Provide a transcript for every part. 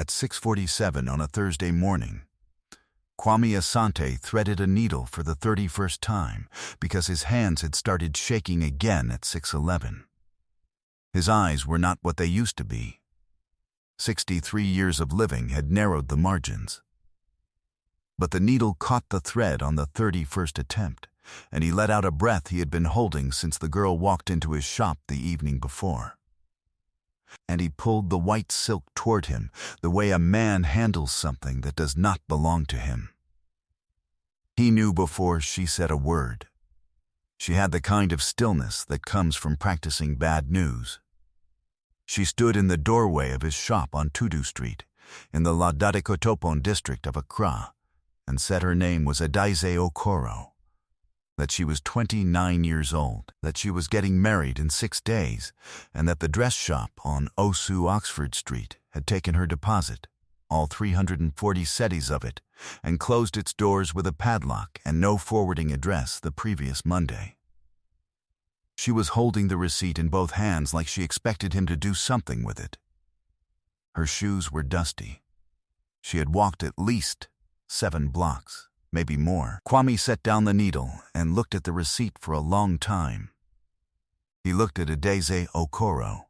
At 6:47 on a Thursday morning, Kwame Asante threaded a needle for the 31st time because his hands had started shaking again at 6:11. His eyes were not what they used to be. 63 years of living had narrowed the margins. But the needle caught the thread on the 31st attempt, and he let out a breath he had been holding since the girl walked into his shop the evening before. And he pulled the white silk toward him the way a man handles something that does not belong to him. He knew before she said a word. She had the kind of stillness that comes from practicing bad news. She stood in the doorway of his shop on Tudu Street, in the La Dadekotopon district of Accra, and said her name was Adaize Okoro, that she was 29 years old, that she was getting married in 6 days, and that the dress shop on Osu Oxford Street had taken her deposit, all 340 cedis of it, and closed its doors with a padlock and no forwarding address the previous Monday. She was holding the receipt in both hands like she expected him to do something with it. Her shoes were dusty. She had walked at least 7 blocks. Maybe more. Kwame set down the needle and looked at the receipt for a long time. He looked at Adaize Okoro.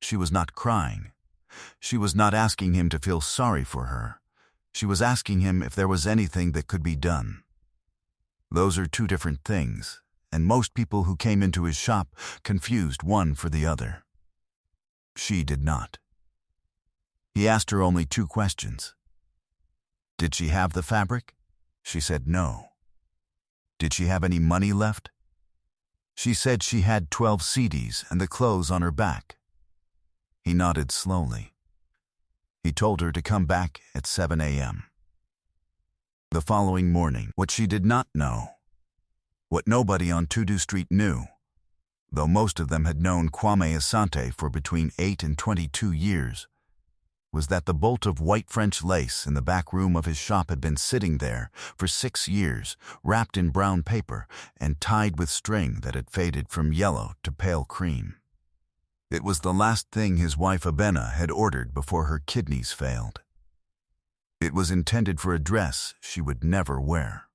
She was not crying. She was not asking him to feel sorry for her. She was asking him if there was anything that could be done. Those are two different things, and most people who came into his shop confused one for the other. She did not. He asked her only 2 questions. Did she have the fabric? She said no. Did she have any money left? She said she had 12 cedis and the clothes on her back. He nodded slowly. He told her to come back at 7 a.m. The following morning, what she did not know, what nobody on Tudu Street knew, though most of them had known Kwame Asante for between 8 and 22 years, was that the bolt of white French lace in the back room of his shop had been sitting there for 6 years, wrapped in brown paper and tied with string that had faded from yellow to pale cream. It was the last thing his wife Abena had ordered before her kidneys failed. It was intended for a dress she would never wear.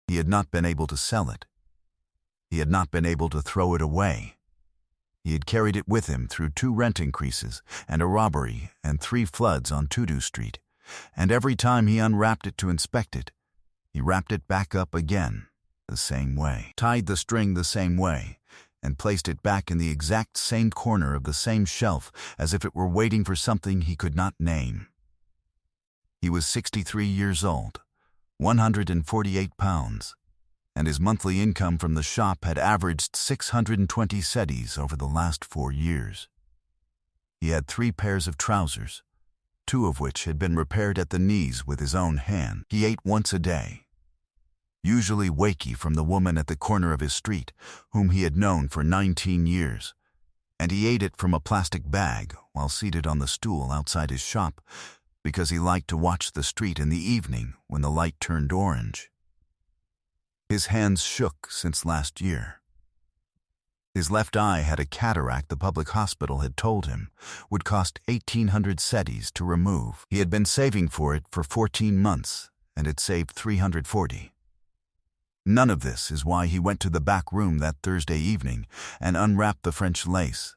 He had not been able to sell it. He had not been able to throw it away. He had carried it with him through 2 rent increases and a robbery and 3 floods on Tudu Street, and every time he unwrapped it to inspect it, he wrapped it back up again the same way, tied the string the same way, and placed it back in the exact same corner of the same shelf as if it were waiting for something he could not name. He was 63 years old, 148 pounds. And his monthly income from the shop had averaged 620 cedis over the last 4 years. He had 3 pairs of trousers, 2 of which had been repaired at the knees with his own hand. He ate once a day, usually wakey from the woman at the corner of his street, whom he had known for 19 years, and he ate it from a plastic bag while seated on the stool outside his shop because he liked to watch the street in the evening when the light turned orange. His hands shook since last year. His left eye had a cataract the public hospital had told him would cost 1,800 cedis to remove. He had been saving for it for 14 months and had saved 340. None of this is why he went to the back room that Thursday evening and unwrapped the French lace.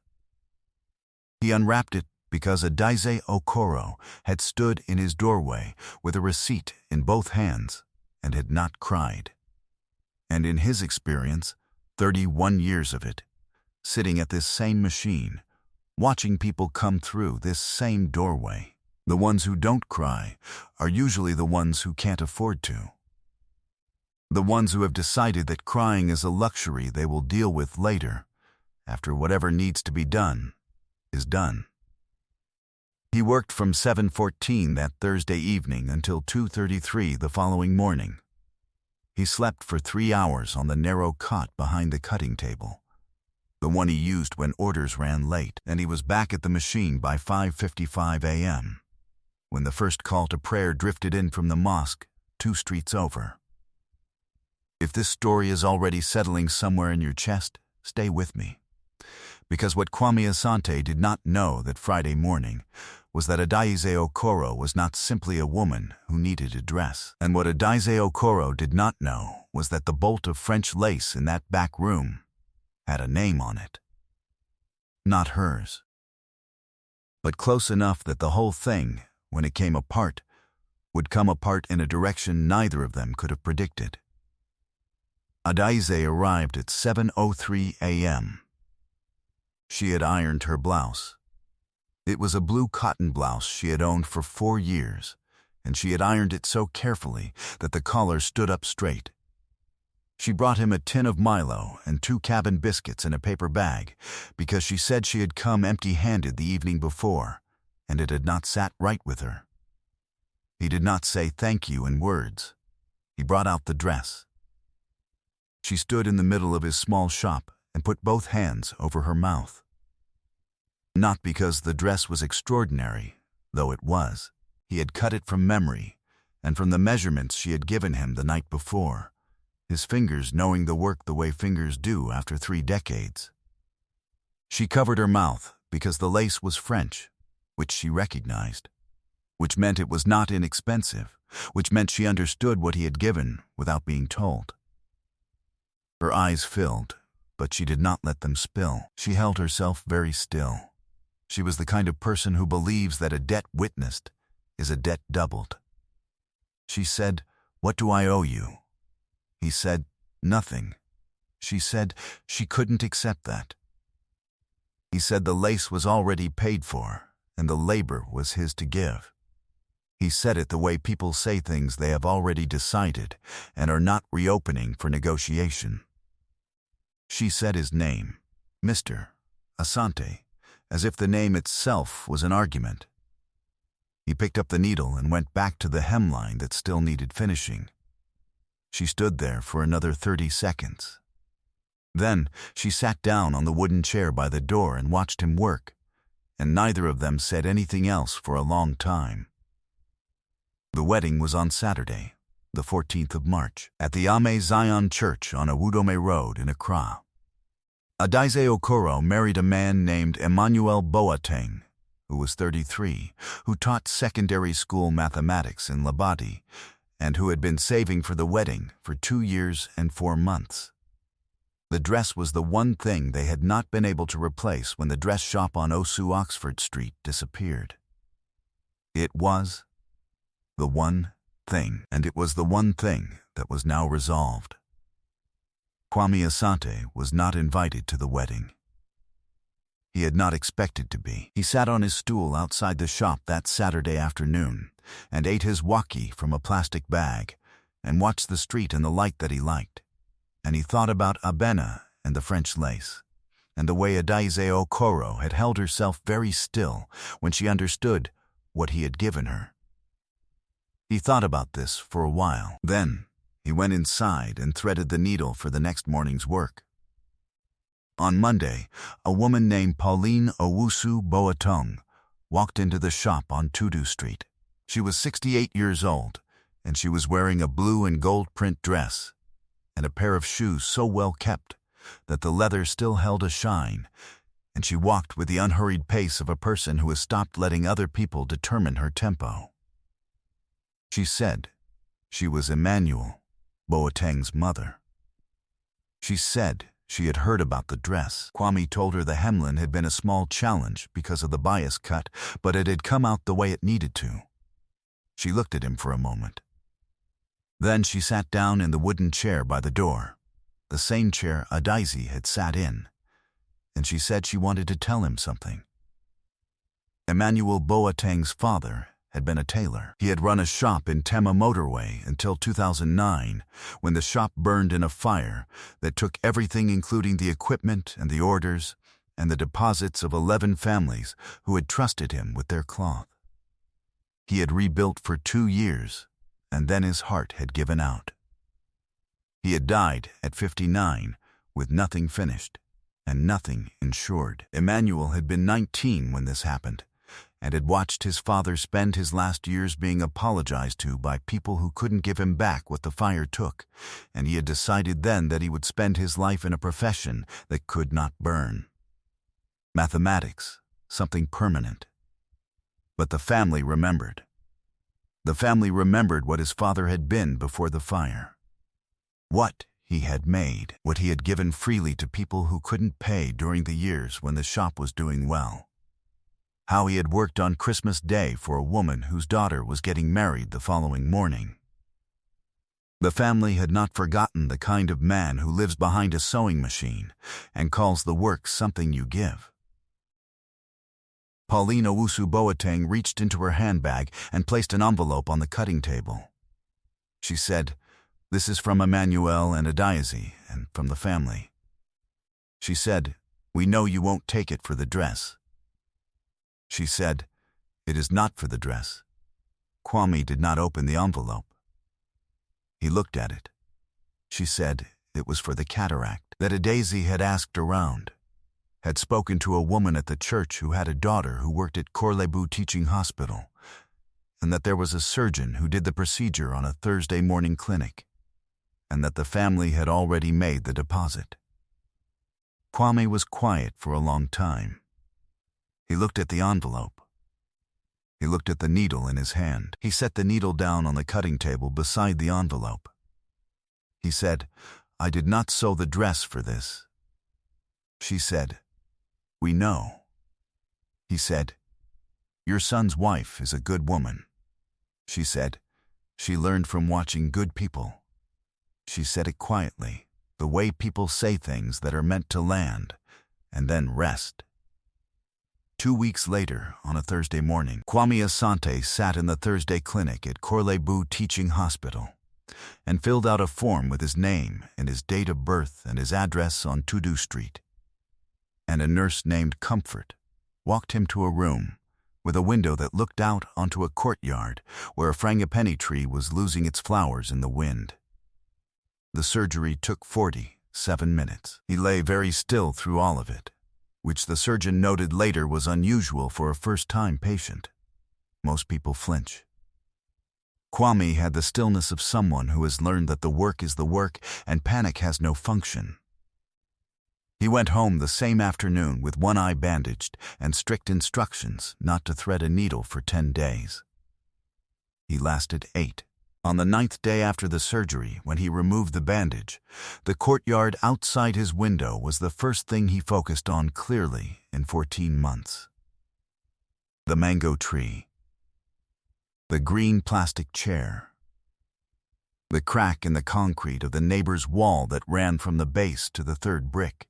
He unwrapped it because Adaize Okoro had stood in his doorway with a receipt in both hands and had not cried. And in his experience, 31 years of it, sitting at this same machine, watching people come through this same doorway. The ones who don't cry are usually the ones who can't afford to. The ones who have decided that crying is a luxury they will deal with later, after whatever needs to be done is done. He worked from 7:14 that Thursday evening until 2:33 the following morning. He slept for 3 hours on the narrow cot behind the cutting table, the one he used when orders ran late, and he was back at the machine by 5:55 a.m., when the first call to prayer drifted in from the mosque 2 streets over. If this story is already settling somewhere in your chest, stay with me. Because what Kwame Asante did not know that Friday morning was that Adaize Okoro was not simply a woman who needed a dress. And what Adaize Okoro did not know was that the bolt of French lace in that back room had a name on it. Not hers. But close enough that the whole thing, when it came apart, would come apart in a direction neither of them could have predicted. Adaize arrived at 7:03 a.m. She had ironed her blouse. It was a blue cotton blouse she had owned for 4 years, and she had ironed it so carefully that the collar stood up straight. She brought him a tin of Milo and 2 cabin biscuits in a paper bag because she said she had come empty-handed the evening before, and it had not sat right with her. He did not say thank you in words. He brought out the dress. She stood in the middle of his small shop and put both hands over her mouth. Not because the dress was extraordinary, though it was. He had cut it from memory, and from the measurements she had given him the night before, his fingers knowing the work the way fingers do after 3 decades. She covered her mouth because the lace was French, which she recognized, which meant it was not inexpensive, which meant she understood what he had given without being told. Her eyes filled, but she did not let them spill. She held herself very still. She was the kind of person who believes that a debt witnessed is a debt doubled. She said, "What do I owe you?" He said, "Nothing." She said she couldn't accept that. He said the lace was already paid for, and the labor was his to give. He said it the way people say things they have already decided and are not reopening for negotiation. She said his name, Mr. Asante, as if the name itself was an argument. He picked up the needle and went back to the hemline that still needed finishing. She stood there for another 30 seconds. Then she sat down on the wooden chair by the door and watched him work, and neither of them said anything else for a long time. The wedding was on Saturday, the 14th of March, at the Ame Zion Church on Awudome Road in Accra. Adaize Okoro married a man named Emmanuel Boateng, who was 33, who taught secondary school mathematics in Labadi, and who had been saving for the wedding for 2 years and 4 months. The dress was the one thing they had not been able to replace when the dress shop on Osu Oxford Street disappeared. It was the one thing, and it was the one thing that was now resolved. Kwame Asante was not invited to the wedding. He had not expected to be. He sat on his stool outside the shop that Saturday afternoon and ate his waki from a plastic bag and watched the street in the light that he liked. And he thought about Abena and the French lace, and the way Adaize Okoro had held herself very still when she understood what he had given her. He thought about this for a while. Then he went inside and threaded the needle for the next morning's work. On Monday, a woman named Pauline Owusu Boateng walked into the shop on Tudu Street. She was 68 years old, and she was wearing a blue and gold print dress and a pair of shoes so well kept that the leather still held a shine, and she walked with the unhurried pace of a person who has stopped letting other people determine her tempo. She said she was Emmanuel Boateng's mother. She said she had heard about the dress. Kwame told her the hemline had been a small challenge because of the bias cut, but it had come out the way it needed to. She looked at him for a moment. Then she sat down in the wooden chair by the door, the same chair Adaize had sat in, and she said she wanted to tell him something. Emmanuel Boateng's father had been a tailor. He had run a shop in Tema Motorway until 2009, when the shop burned in a fire that took everything, including the equipment and the orders and the deposits of 11 families who had trusted him with their cloth. He had rebuilt for 2 years, and then his heart had given out. He had died at 59 with nothing finished and nothing insured. Emmanuel had been 19 when this happened, and had watched his father spend his last years being apologized to by people who couldn't give him back what the fire took, and he had decided then that he would spend his life in a profession that could not burn. Mathematics, something permanent. But the family remembered. The family remembered what his father had been before the fire. What he had made, what he had given freely to people who couldn't pay during the years when the shop was doing well. How he had worked on Christmas Day for a woman whose daughter was getting married the following morning. The family had not forgotten the kind of man who lives behind a sewing machine and calls the work something you give. Pauline Owusu Boateng reached into her handbag and placed an envelope on the cutting table. She said, "This is from Emmanuel and Adiazi, and from the family." She said, "We know you won't take it for the dress." She said, "It is not for the dress." Kwame did not open the envelope. He looked at it. She said it was for the cataract, that Adiazi had asked around, had spoken to a woman at the church who had a daughter who worked at Korlebu Teaching Hospital, and that there was a surgeon who did the procedure on a Thursday morning clinic, and that the family had already made the deposit. Kwame was quiet for a long time. He looked at the envelope. He looked at the needle in his hand. He set the needle down on the cutting table beside the envelope. He said, "I did not sew the dress for this." She said, "We know." He said, "Your son's wife is a good woman." She said, "She learned from watching good people." She said it quietly, the way people say things that are meant to land and then rest. 2 weeks later, on a Thursday morning, Kwame Asante sat in the Thursday clinic at Korlebu Teaching Hospital and filled out a form with his name and his date of birth and his address on Tudu Street. And a nurse named Comfort walked him to a room with a window that looked out onto a courtyard where a frangipani tree was losing its flowers in the wind. The surgery took 47 minutes. He lay very still through all of it, which the surgeon noted later was unusual for a first-time patient. Most people flinch. Kwame had the stillness of someone who has learned that the work is the work and panic has no function. He went home the same afternoon with one eye bandaged and strict instructions not to thread a needle for 10 days. He lasted 8. On the 9th day after the surgery, when he removed the bandage, the courtyard outside his window was the first thing he focused on clearly in 14 months. The mango tree. The green plastic chair. The crack in the concrete of the neighbor's wall that ran from the base to the 3rd brick.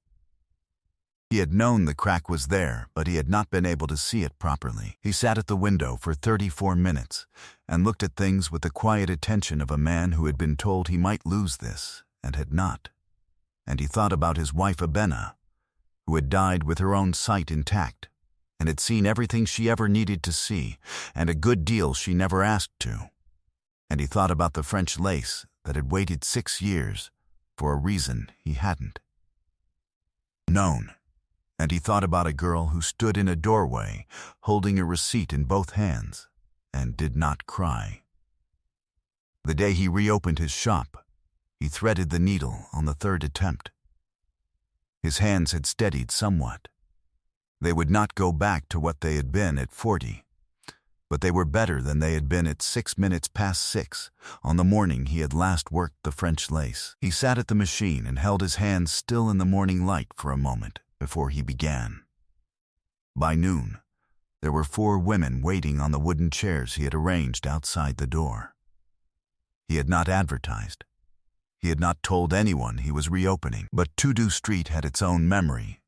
He had known the crack was there, but he had not been able to see it properly. He sat at the window for 34 minutes and looked at things with the quiet attention of a man who had been told he might lose this and had not. And he thought about his wife Abena, who had died with her own sight intact and had seen everything she ever needed to see and a good deal she never asked to. And he thought about the French lace that had waited 6 years for a reason he hadn't known. And he thought about a girl who stood in a doorway, holding a receipt in both hands, and did not cry. The day he reopened his shop, he threaded the needle on the 3rd attempt. His hands had steadied somewhat. They would not go back to what they had been at 40, but they were better than they had been at 6 minutes past 6 on the morning he had last worked the French lace. He sat at the machine and held his hands still in the morning light for a moment before he began. By noon, there were 4 women waiting on the wooden chairs he had arranged outside the door. He had not advertised. He had not told anyone he was reopening, but Tudu Street had its own memory,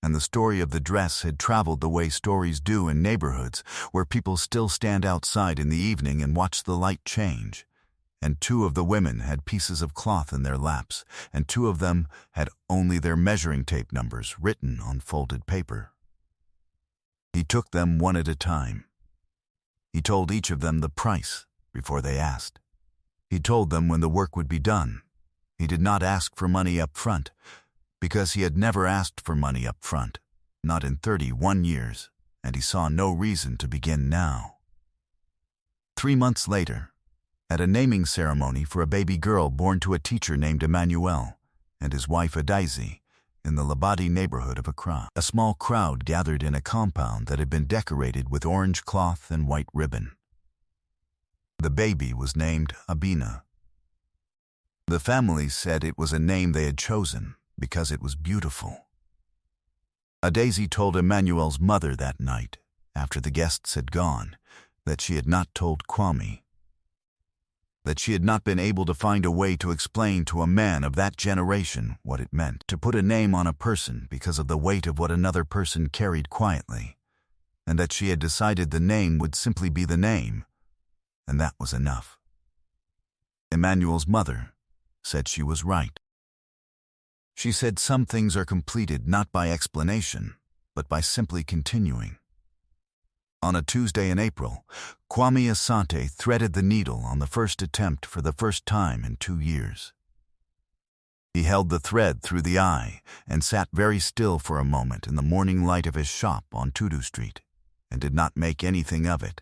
and the story of the dress had traveled the way stories do in neighborhoods where people still stand outside in the evening and watch the light change. And 2 of the women had pieces of cloth in their laps, and 2 of them had only their measuring tape numbers written on folded paper. He took them one at a time. He told each of them the price before they asked. He told them when the work would be done. He did not ask for money up front, because he had never asked for money up front, not in 31 years, and he saw no reason to begin now. 3 months later, at a naming ceremony for a baby girl born to a teacher named Emmanuel and his wife Adiazi, in the Labadi neighborhood of Accra. A small crowd gathered in a compound that had been decorated with orange cloth and white ribbon. The baby was named Abina. The family said it was a name they had chosen because it was beautiful. Adaisy told Emmanuel's mother that night, after the guests had gone, that she had not told Kwame, that she had not been able to find a way to explain to a man of that generation what it meant to put a name on a person because of the weight of what another person carried quietly, and that she had decided the name would simply be the name, and that was enough. Emmanuel's mother said she was right. She said some things are completed not by explanation, but by simply continuing. On a Tuesday in April, Kwame Asante threaded the needle on the first attempt for the first time in 2 years. He held the thread through the eye and sat very still for a moment in the morning light of his shop on Tudu Street, and did not make anything of it,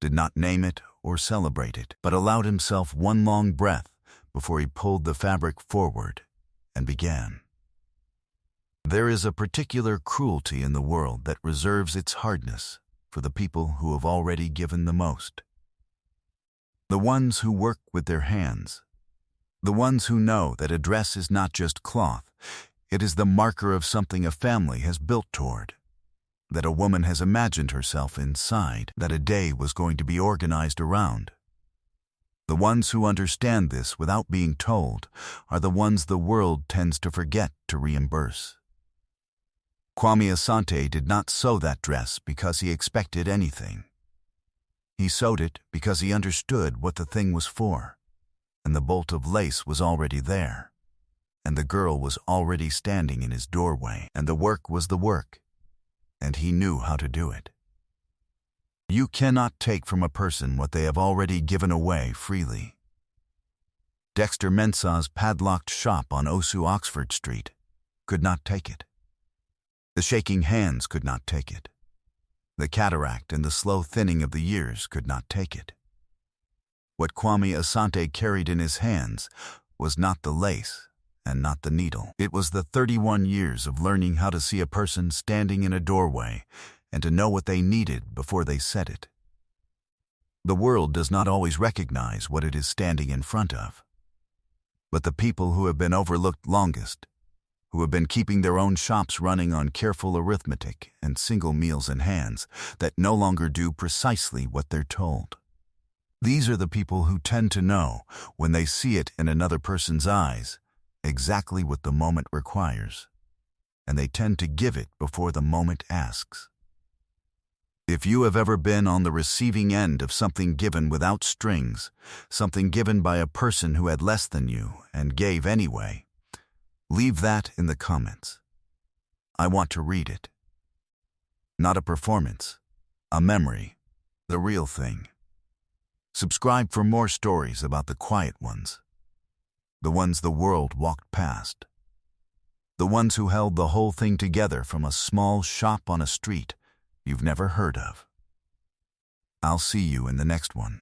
did not name it or celebrate it, but allowed himself one long breath before he pulled the fabric forward and began. There is a particular cruelty in the world that reserves its hardness for the people who have already given the most. The ones who work with their hands. The ones who know that a dress is not just cloth, it is the marker of something a family has built toward, that a woman has imagined herself inside, that a day was going to be organized around. The ones who understand this without being told are the ones the world tends to forget to reimburse. Kwame Asante did not sew that dress because he expected anything. He sewed it because he understood what the thing was for, and the bolt of lace was already there, and the girl was already standing in his doorway, and the work was the work, and he knew how to do it. You cannot take from a person what they have already given away freely. Dexter Mensah's padlocked shop on Osu Oxford Street could not take it. The shaking hands could not take it. The cataract and the slow thinning of the years could not take it. What Kwame Asante carried in his hands was not the lace and not the needle. It was the 31 years of learning how to see a person standing in a doorway and to know what they needed before they said it. The world does not always recognize what it is standing in front of. But the people who have been overlooked longest, who have been keeping their own shops running on careful arithmetic and single meals in hands that no longer do precisely what they're told. These are the people who tend to know, when they see it in another person's eyes, exactly what the moment requires, and they tend to give it before the moment asks. If you have ever been on the receiving end of something given without strings, something given by a person who had less than you and gave anyway, leave that in the comments. I want to read it. Not a performance, a memory, the real thing. Subscribe for more stories about the quiet ones, the ones the world walked past, the ones who held the whole thing together from a small shop on a street you've never heard of. I'll see you in the next one.